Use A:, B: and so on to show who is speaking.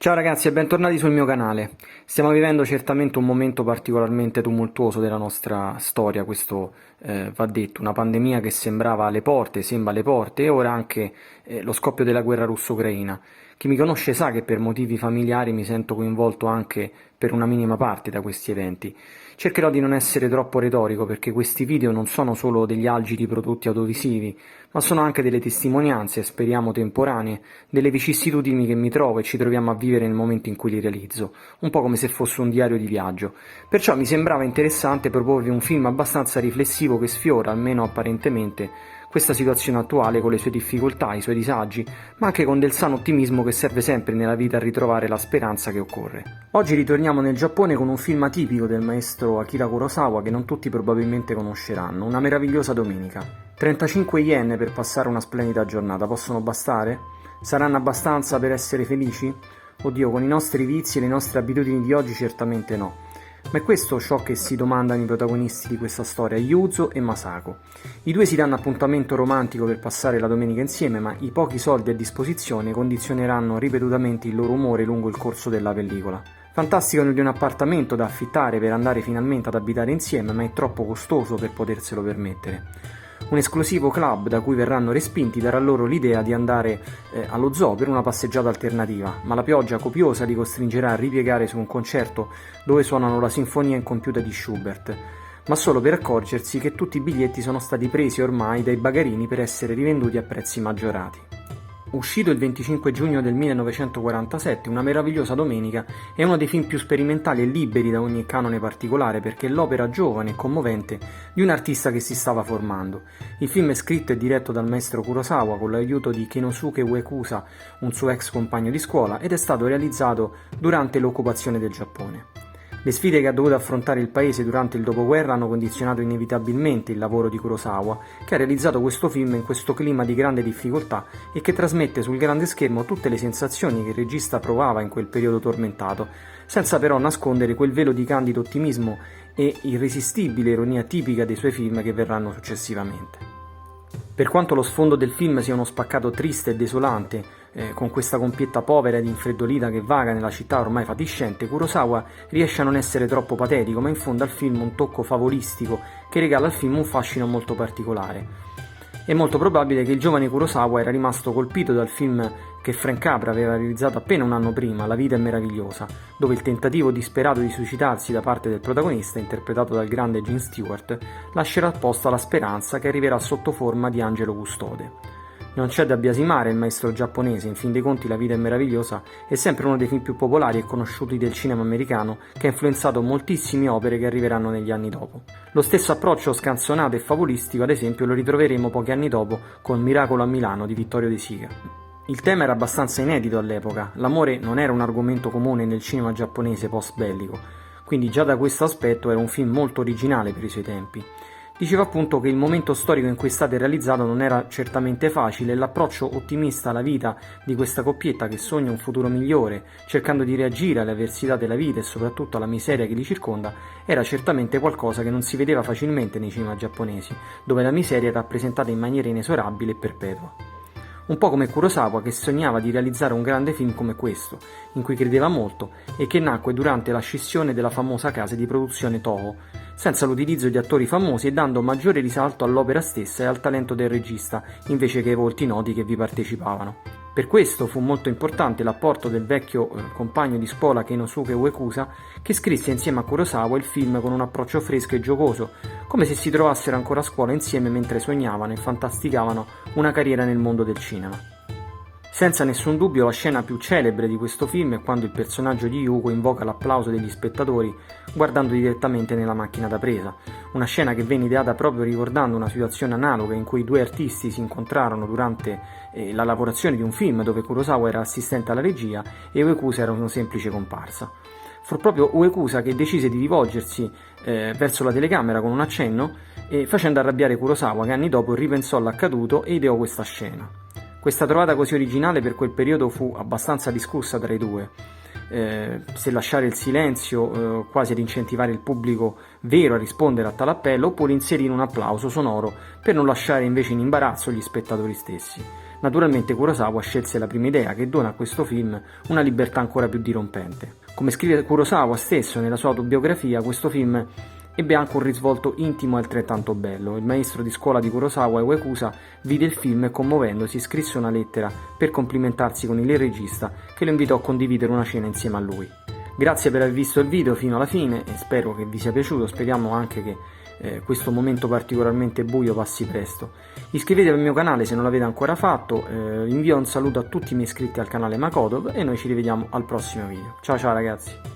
A: Ciao ragazzi e bentornati sul mio canale. Stiamo vivendo certamente un momento particolarmente tumultuoso della nostra storia, questo va detto, una pandemia che sembrava alle porte, sembra alle porte e ora anche lo scoppio della guerra russo-ucraina. Chi mi conosce sa che per motivi familiari mi sento coinvolto anche per una minima parte da questi eventi. Cercherò di non essere troppo retorico perché questi video non sono solo degli algidi prodotti audiovisivi, ma sono anche delle testimonianze, speriamo temporanee, delle vicissitudini che mi trovo e ci troviamo a vivere nel momento in cui li realizzo, un po' come se fosse un diario di viaggio. Perciò mi sembrava interessante proporvi un film abbastanza riflessivo che sfiora, almeno apparentemente, questa situazione attuale con le sue difficoltà, i suoi disagi, ma anche con del sano ottimismo che serve sempre nella vita a ritrovare la speranza che occorre. Oggi ritorniamo nel Giappone con un film atipico del maestro Akira Kurosawa che non tutti probabilmente conosceranno, Una meravigliosa domenica. 35 yen per passare una splendida giornata, possono bastare? Saranno abbastanza per essere felici? Oddio, con i nostri vizi e le nostre abitudini di oggi certamente no. Ma è questo ciò che si domandano i protagonisti di questa storia, Yuzo e Masako. I due si danno appuntamento romantico per passare la domenica insieme, ma i pochi soldi a disposizione condizioneranno ripetutamente il loro umore lungo il corso della pellicola. Fantastico di un appartamento da affittare per andare finalmente ad abitare insieme, ma è troppo costoso per poterselo permettere. Un esclusivo club da cui verranno respinti darà loro l'idea di andare allo zoo per una passeggiata alternativa, ma la pioggia copiosa li costringerà a ripiegare su un concerto dove suonano la sinfonia incompiuta di Schubert, ma solo per accorgersi che tutti i biglietti sono stati presi ormai dai bagarini per essere rivenduti a prezzi maggiorati. Uscito il 25 giugno del 1947, Una meravigliosa domenica è uno dei film più sperimentali e liberi da ogni canone particolare perché è l'opera giovane e commovente di un artista che si stava formando. Il film è scritto e diretto dal maestro Kurosawa con l'aiuto di Kenosuke Uekusa, un suo ex compagno di scuola, ed è stato realizzato durante l'occupazione del Giappone. Le sfide che ha dovuto affrontare il paese durante il dopoguerra hanno condizionato inevitabilmente il lavoro di Kurosawa, che ha realizzato questo film in questo clima di grande difficoltà e che trasmette sul grande schermo tutte le sensazioni che il regista provava in quel periodo tormentato, senza però nascondere quel velo di candido ottimismo e irresistibile ironia tipica dei suoi film che verranno successivamente. Per quanto lo sfondo del film sia uno spaccato triste e desolante, con questa compietta povera ed infreddolita che vaga nella città ormai fatiscente, Kurosawa riesce a non essere troppo patetico, ma infonde al film un tocco favolistico che regala al film un fascino molto particolare. È molto probabile che il giovane Kurosawa era rimasto colpito dal film che Frank Capra aveva realizzato appena un anno prima, La vita è meravigliosa, dove il tentativo disperato di suicidarsi da parte del protagonista, interpretato dal grande Gene Stewart, lascerà apposta la speranza che arriverà sotto forma di angelo custode. Non c'è da biasimare il maestro giapponese, in fin dei conti La vita è meravigliosa è sempre uno dei film più popolari e conosciuti del cinema americano che ha influenzato moltissime opere che arriveranno negli anni dopo. Lo stesso approccio scanzonato e favolistico, ad esempio, lo ritroveremo pochi anni dopo con Miracolo a Milano di Vittorio De Sica. Il tema era abbastanza inedito all'epoca, l'amore non era un argomento comune nel cinema giapponese post-bellico, quindi già da questo aspetto era un film molto originale per i suoi tempi. Diceva appunto che il momento storico in cui è stato realizzato non era certamente facile e l'approccio ottimista alla vita di questa coppietta che sogna un futuro migliore, cercando di reagire alle avversità della vita e soprattutto alla miseria che li circonda, era certamente qualcosa che non si vedeva facilmente nei cinema giapponesi, dove la miseria è rappresentata in maniera inesorabile e perpetua. Un po' come Kurosawa che sognava di realizzare un grande film come questo, in cui credeva molto e che nacque durante la scissione della famosa casa di produzione Toho, senza l'utilizzo di attori famosi e dando maggiore risalto all'opera stessa e al talento del regista, invece che ai volti noti che vi partecipavano. Per questo fu molto importante l'apporto del vecchio compagno di spola Kenosuke Uekusa, che scrisse insieme a Kurosawa il film con un approccio fresco e giocoso, come se si trovassero ancora a scuola insieme mentre sognavano e fantasticavano una carriera nel mondo del cinema. Senza nessun dubbio la scena più celebre di questo film è quando il personaggio di Yuko invoca l'applauso degli spettatori guardando direttamente nella macchina da presa, una scena che venne ideata proprio ricordando una situazione analoga in cui i due artisti si incontrarono durante la lavorazione di un film dove Kurosawa era assistente alla regia e Uekusa era una semplice comparsa. Fu proprio Uekusa che decise di rivolgersi verso la telecamera con un accenno facendo arrabbiare Kurosawa che anni dopo ripensò all'accaduto e ideò questa scena. Questa trovata così originale per quel periodo fu abbastanza discussa tra i due, se lasciare il silenzio quasi ad incentivare il pubblico vero a rispondere a tale appello oppure inserire un applauso sonoro per non lasciare invece in imbarazzo gli spettatori stessi. Naturalmente Kurosawa scelse la prima idea, che dona a questo film una libertà ancora più dirompente. Come scrive Kurosawa stesso nella sua autobiografia, questo film ebbe anche un risvolto intimo e altrettanto bello. Il maestro di scuola di Kurosawa, Uekusa, vide il film e commuovendosi scrisse una lettera per complimentarsi con il regista, che lo invitò a condividere una cena insieme a lui. Grazie per aver visto il video fino alla fine e spero che vi sia piaciuto, speriamo anche che questo momento particolarmente buio passi presto. Iscrivetevi al mio canale se non l'avete ancora fatto, invio un saluto a tutti i miei iscritti al canale Makodov e noi ci rivediamo al prossimo video. Ciao ciao ragazzi!